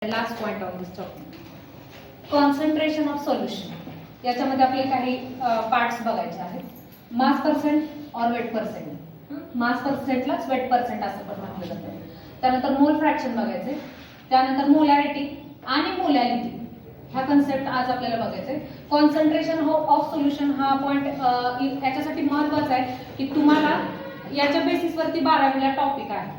Last point of this topic, concentration of solution. याच्यामध्ये आपले काही पार्ट्स बघायचे आहेत. मास percent or weight percent. Mass पर्सेंटलाच weight percent असं पण म्हटलं जातं. त्यानंतर मोल फ्रॅक्शन बघायचे, त्यानंतर मोलॅरिटी आणि मोलॅलिटी ह्या कन्सेप्ट आज आपल्याला बघायचे. कॉन्सन्ट्रेशन ऑफ सोल्युशन हा पॉइंट याच्यासाठी महत्वाचा आहे की तुम्हाला याच्या बेसिसवरती 12वीला टॉपिक आहे.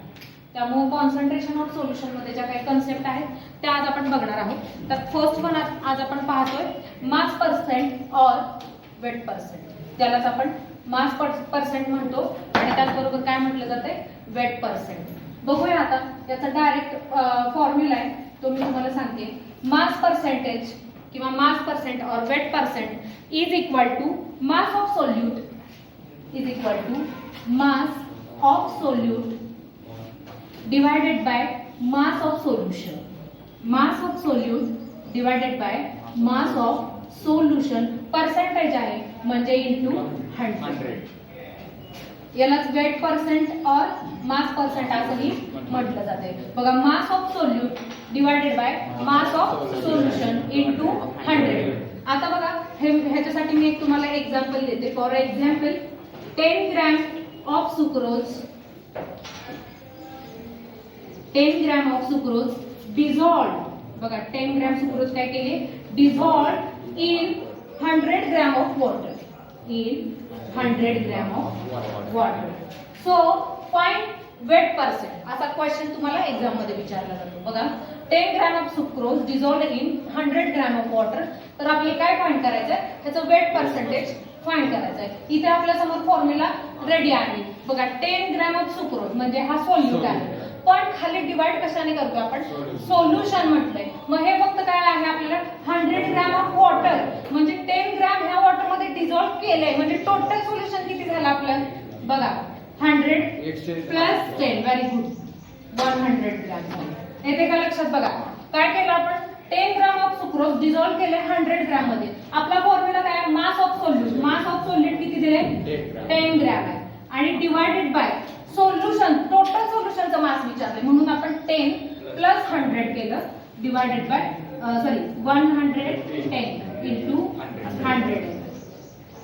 त्यामुळे कॉन्सन्ट्रेशन ऑफ सोल्युशन मध्ये ज्या काही कन्सेप्ट आहेत त्या आज आपण बघणार आहोत. तर फर्स्ट वन आज आपण पाहतोय मास पर्सेंट और वेट पर्सेंट. त्यालाच आपण मास पर्सेंट म्हणतो आणि त्याचबरोबर काय म्हटलं जाते, वेट पर्सेंट. बघूया आता याचा डायरेक्ट फॉर्म्युला आहे, तो मी तुम्हाला सांगते. मास पर्सेंटेज किंवा mass percent or weight percent is equal to mass of solute is equal to mass of solute divided by mass of solution. Mass of solute divided by mass of solution. percentage आहे म्हणजे into 100. यालाच weight percent और मास percent असंही म्हटलं जाते. बघा, मास of solute divided by mass of solution into 100. आता बघा ह्याच्यासाठी मी एक तुम्हाला एक्झाम्पल देते. For example 10 gram of sucrose 10 gram of sucrose dissolve. बघा 10 ग्रॅम सुक्रोज काय केले, dissolve in 100 gram of water. In 100 gram of water. So find weight percent असा क्वेश्चन तुम्हाला एक्झाम मध्ये विचारला जातो. बघा 10 gram of sucrose dissolve in 100 gram of water. तर आपल्याला काय फाइंड करायचं आहे, त्याचं वेट पर्सेंटेज फाइंड करायचं आहे. इथे आपल्या समोर फॉर्म्युला रेडी आहे. बघा 10 ग्रॅम ऑफ सुक्रोज म्हणजे हा सोल्यूट आहे, पण खाली डिवाइड कशाने करतो आपण, सोल्युशन म्हटलंय. मग हे फक्त काय आहे आपल्याला 100 ग्रॅम ऑफ वॉटर म्हणजे 10 ग्रॅम ह्या वॉटर मध्ये डिझॉल्व केलंय म्हणजे टोटल सोल्युशन किती झालं आपलं. बघा 100 प्लस 10 व्हेरी गुड 100 ग्रॅम. येते का लक्षात. बघा काय केलं आपण, 10 ग्रॅम ऑफ सुक्रोज डिझॉल्व केले 100 ग्रॅम मध्ये. आपला फॉर्म्युला काय आहे, मास of solute. Mass of solute किती दिले, 10 ग्रॅम आहे आणि डिवायडेड बाय सोल्युशन, टोटल सोल्युशनचं मास विचारले म्हणून आपण 10 प्लस 100 केलं divided by 110 into 100.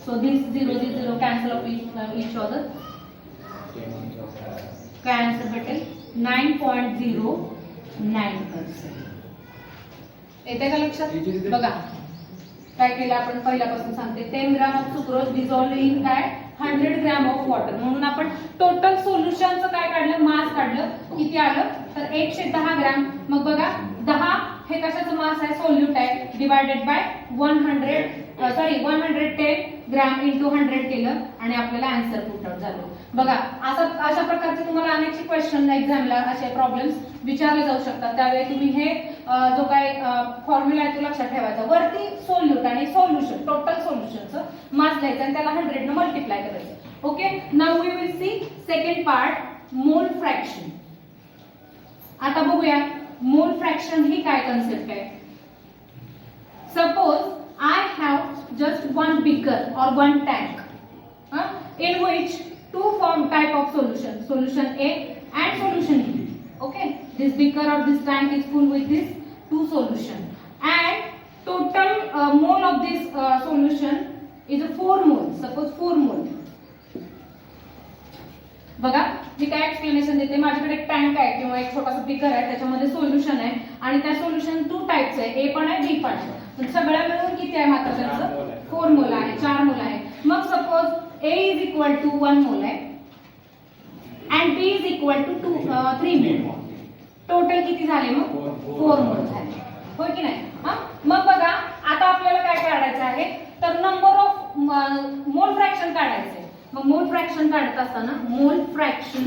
so this 0 cancel of each other, cancel भेटेल 9.09%. येते का लक्षात. बघा काय केलं आपण, पहिल्यापासून सांगते. 10 gram of sucrose dissolve in काय 100 ग्रॅम ऑफ वॉटर म्हणून आपण टोटल सोल्युशनचं काय काढलं, मास काढलं. किती आलं तर 110 ग्रॅम. मग बघा 10 हे कशाचं मास आहे, सोल्यूट आहे, डिवायडेड बाय 110 ग्रॅम इंटू 100 केलं आणि आपल्याला आन्सर पुट आउट झालं. बघा अशा प्रकारचे तुम्हाला अनेक क्वेश्चन एक्झामला असे प्रॉब्लेम्स विचारले जाऊ शकतात. त्यावेळी तुम्ही हे जो काय फॉर्म्युला आहे तो लक्षात ठेवायचा. वरती सोल्यूट आणि सोल्युशन, टोटल सोल्युशनचं मास द्यायचं आणि त्याला 100 ने मल्टिप्लाय करायचं. Okay, now we will see second part, mole fraction. आता बघूया मोल फ्रॅक्शन ही काय कन्सेप्ट आहे. Suppose I have just one beaker or one tank in which two type of solution, solution A and solution B. Okay, this beaker or this tank is full with this two solution and total mole of this solution is a 4 mole. Suppose 4 mole. बघा मी काय explanation देते. माझ्याकडे एक tank आहे किंवा एक छोटासा beaker आहे, त्याच्यामध्ये सोल्युशन आहे आणि त्या सोल्युशन 2 टाइप्स आहे, ए पण आहे बी पण आहे. सगळ्या मिळून किती आहे मात्र त्याचं 4 मोल आहे, 4 मोल आहे. मग suppose A is equal to 1 mole आहे and B is equal to 3 mole. Total किती झाले मग 4 मोल झाले, होय की नाही. मग बघा आता आपल्याला काय काढायचं आहे, तर नंबर ऑफ मोल फ्रॅक्शन काढायचं आहे. मग मोल फ्रॅक्शन काढत असताना mole fraction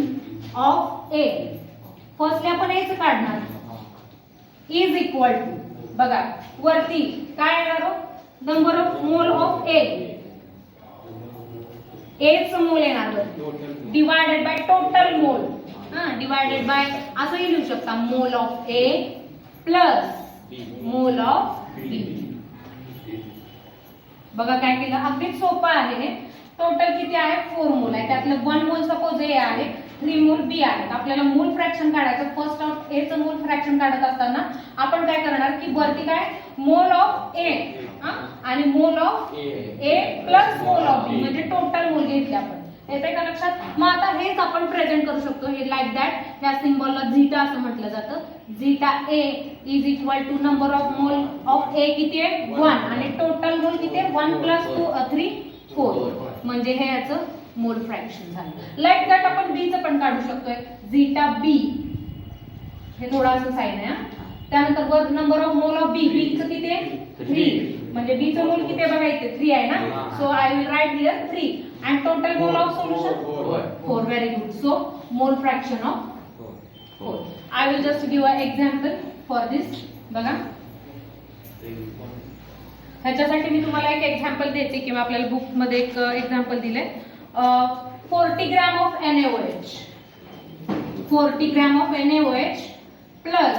of A firstly आपण एच काढणार, इज इक्वल टू. बघा वरती काय येणार, number of mole of A, एच मोल येणार वरती, divided by total mole. Divided by असंही लिहू शकता, mole of A plus mole of B. बघा काय केलं, अगदी सोपं आहे. टोटल किती आहे 4 मोल आहे, त्यातलं 1 मोल सपोज ए आहे 3 मोल बी आहेत. आपल्याला मोल फ्रॅक्शन काढायचं. फर्स्ट ऑफ ए चं मोल फ्रॅक्शन काढत असताना आपण काय करणार की वरती काय मोल ऑफ ए आणि mole of A plus mole of B म्हणजे टोटल मोल घेतले आपण. येते का लक्षात? मग आता हेच आपण प्रेझेंट करू शकतो. हे लाईक दॅट या सिम्बॉलला झीटा असं म्हटलं जातं. Zeta A is equal to number of mole of A किती आहे 1 आणि टोटल मोल किती आहे 1 प्लस 2 3 4 म्हणजे हे याचं मोल फ्रॅक्शन झालं. लाईक दॅट आपण बी चं पण काढू शकतोय. झीटा बी हे थोडा असं साइन आहे. त्यानंतर वर नंबर ऑफ मोल ऑफ बी बी चं किती आहे 3 म्हणजे बी चं मोल किती आहे बघा इथे 3 आहे ना. So I will write here 3 and total mole of solution 4. Very good. So mole fraction of 4. I will just give an example for this. बघा ह्याच्यासाठी मी तुम्हाला एक एक्झाम्पल देते किंवा आपल्याला बुक मध्ये एक एक्झाम्पल दिले. 40 gram of NaOH 40 gram of NaOH plus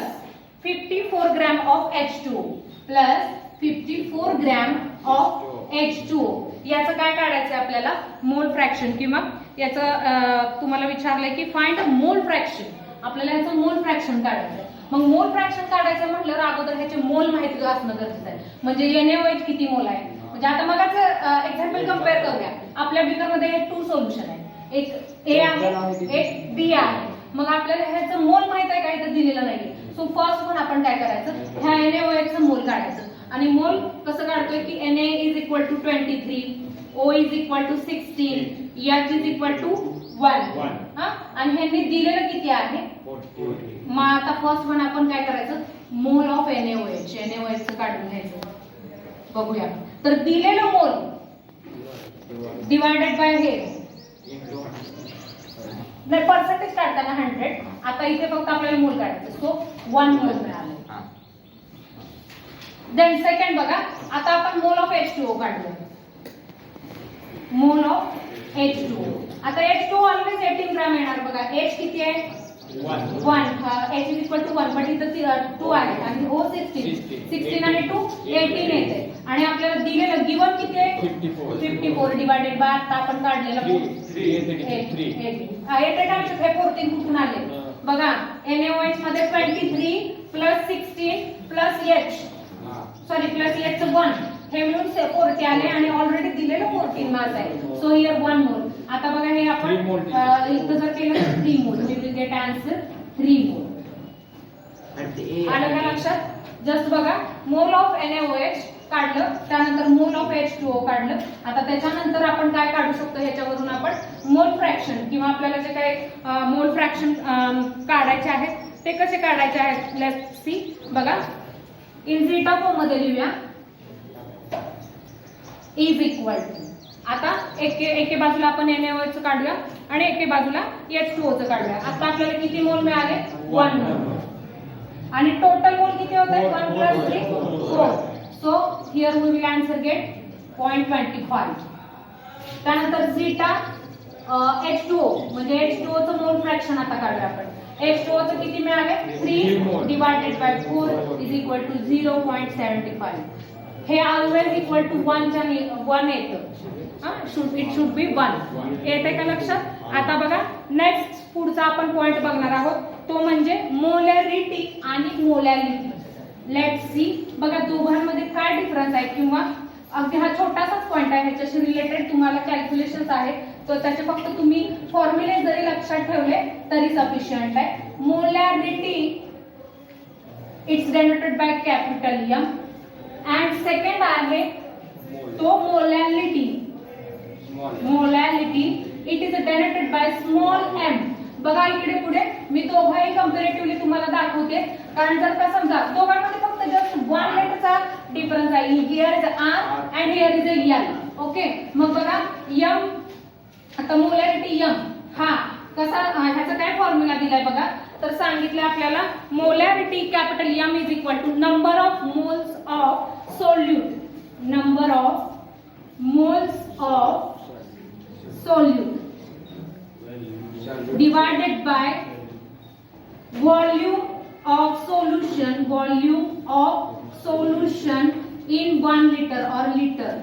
54 gram of H2O plus 54 gram of H2O याचं काय काढायचं आपल्याला मोल फ्रॅक्शन किंवा याचं तुम्हाला विचारलंय की फाइंड मोल फ्रॅक्शन. आपल्याला याचं मोल फ्रॅक्शन काढायचं. मग मोल फ्रॅक्शन काढायचं म्हटलं अगोदर ह्याचे मोल माहिती असणं गरजेचं आहे. म्हणजे NaOH किती मोल आहे. म्हणजे आता मगाच एक्झाम्पल कम्पेअर करूया. आपल्या बीकर मध्ये 2 सोल्युशन आहे. एक ए आहे एक बी आहे. मग आपल्याला ह्याचं मोल माहित आहे का इथं दिलेलं नाहीये. सो फर्स्ट पण आपण काय करायचं ह्या NaOH चं मोल काढायचं. आणि मोल कसं काढतोय की Na is equal to 23 O is equal to 16 H is equal to 1 आणि ह्यांनी दिलेलं किती आहे 40. मग आता फर्स्ट वन आपण काय करायचं मोल ऑफ NaOH चं काढून घ्यायचं. बघूया. तर दिलेलं मोल डिवायडेड बाय हे नाही पर्सेंटेज काढताना 100. आता इथे फक्त आपल्याला मोल काढायचं. सो 1 मोल मिळालं. देन सेकंड बघा आता आपण मोल ऑफ H2O काढलो. Mole of H2O. आता H2O ऑलवेज 18 ग्रॅम येणार बघा. H किती आहे 1 H इज इक्वल टू 1 पण इथं 2 आहे आणि O 16 आणि 2 18 येते. आणि आपल्याला दिलेलं गिवन किती आहे 54 डिवायडेड बाय आता आपण काढलेलं 3 येते का. हे 14 कुठून आले बघा. NaOH मध्ये 23 plus 16 plus H sorry plus H 1 हे मिळून 40 आले आणि ऑलरेडी दिलेलं 14 मास आहे. सो हियर 1 मोल. आता बघा हे आपण इथं जर केलं तर 3 मोल. वी विल गेट आन्सर 3 मोल. आलं का लक्षात? जस्ट बघा मोल ऑफ NaOH काढलं त्यानंतर मोल ऑफ H2O काढलं. आता त्याच्यानंतर आपण काय काढू शकतो ह्याच्यावरून आपण मोल फ्रॅक्शन किंवा आपल्याला जे काही मोल फ्रॅक्शन काढायचे आहेत ते कसे काढायचे आहेत लेट्स सी. बघा इन झीटा फॉर्म मध्ये लिहूया इज इक्वल टू. आता एके बाजूला आपण NaOH चं काढूया आणि एके बाजूला H2O चं काढूया. आता आपल्याला किती मोल मिळाले 1 मोल आणि टोटल मोल किती होते 1 plus 3 4. So here we will answer get 0.25. त्यानंतर झीटा H2O म्हणजे H2O चं मोल फ्रॅक्शन आता काढूया आपण. H2O चं किती मिळाले 3 divided by 4 is equal to 0.75. हे ऑलवेज इक्वल टू 1 येतं. It should be 1. येते का लक्षात? आता बघा नेक्स्ट पुढचा आपण पॉइंट बघणार आहोत तो म्हणजे मोलॅरिटी आणि मोलॅलिटी. Let's see. बघा दोघांमध्ये काय डिफरन्स आहे किंवा अगदी हा छोटासाच पॉइंट आहे. ह्याच्याशी रिलेटेड तुम्हाला कॅल्क्युलेशन्स आहेत तर त्याचे फक्त तुम्ही फॉर्म्युले जरी लक्षात ठेवले तरी सफिशियंट आहे. Molarity it's denoted by capital M and second आहे तो molality. Molality it is denoted by small m. बघा इकडे पुढे मी दोघांही कंपॅरेटिव्हली तुम्हाला दाखवते कारण जर का समजा दोघांमध्ये फक्त जस्ट 1 लेटरचा डिफरन्स आहे. Here is R and here is a L. Okay मग बघा M आता मोलॅरिटी M हा कसा ह्याचा काय फॉर्म्युला दिलाय बघा. तर सांगितलं आपल्याला molarity capital M is equal to number of moles of solute. Number of moles of solute divided by volume of solution in 1 liter or liter.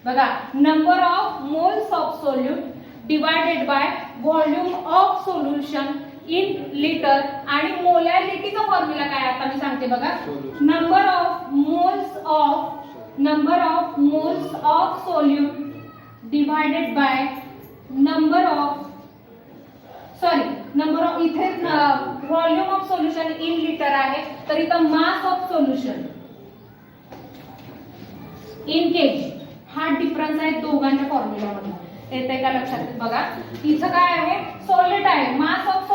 बघा number of moles of solute divided by volume of solution in litre. आणि मोलॅरिटीचा formula काय आता मी सांगते बघा. Number of moles of solute divided by number of इथे volume of solution in litre आहे, तर इथं mass of solution in KG. हा डिफरन्स आहे दोघांच्या फॉर्म्युलामध्ये. येते का लक्षात बघा. इथं काय आहे, सॉलिड आहे, mass of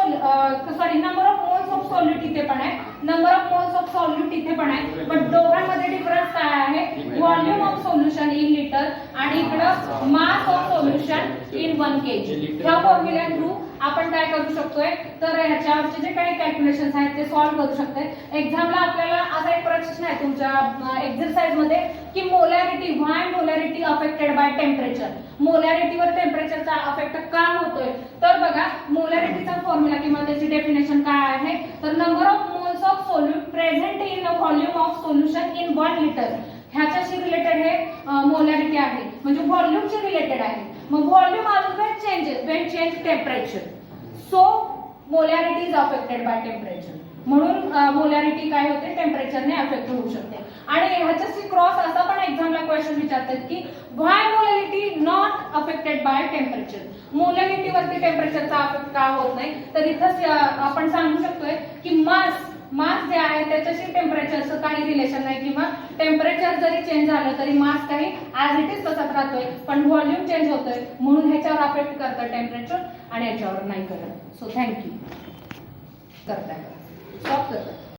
number of moles of solute इथे पण आहे, number of moles of solute इथे पण आहे, पण दोघांमध्ये डिफरन्स काय आहे, volume of solution in litre आणि इकडं मास ऑफ सोल्युशन इन 1 kg. ह्या फॉर्म्युला थ्रू आपण काय करू शकतोय, तर ह्याच्यावरचे जे काही कॅल्क्युलेशन्स आहेत ते सॉल्व्ह करू शकते. एक्झामला आपल्याला असा एक प्रश्न आहे तुमच्या एक्सरसाइज मध्ये की why molarity affected by temperature. मोलॅरिटीवर टेम्परेचरचा अफेक्ट का होतोय, तर बघा मोलॅरिटीचा फॉर्म्युला किंवा त्याची डेफिनेशन काय आहे, तर number of moles of solute present in a volume of solution in 1 litre. ह्याच्याशी रिलेटेड हे मोलॅरिटी आहे, म्हणजे व्हॉल्यूमशी रिलेटेड आहे. मग volume always changes when change temperature, so molarity is affected by temperature. म्हणून मोलॅरिटी काय होते, टेम्परेचरने अफेक्ट होऊ शकते. आणि ह्याच्याशी क्रॉस असा पण एक्झामला क्वेश्चन विचारतात की why molarity not affected by temperature. मोलॅरिटीवरती टेम्परेचरचा अफेक्ट का होत नाही, तर इथं आपण सांगू शकतोय की मास जे आहे त्याच्याशी टेम्परेचरचं काही रिलेशन नाही, किंवा टेम्परेचर जरी चेंज झालं तरी मास काही ॲज इट इज तसाच राहतोय, पण व्हॉल्यूम चेंज होतोय म्हणून ह्याच्यावर अफेक्ट करतं टेम्परेचर आणि याच्यावर नाही करत. So thank you. करताय स्टॉप करताय.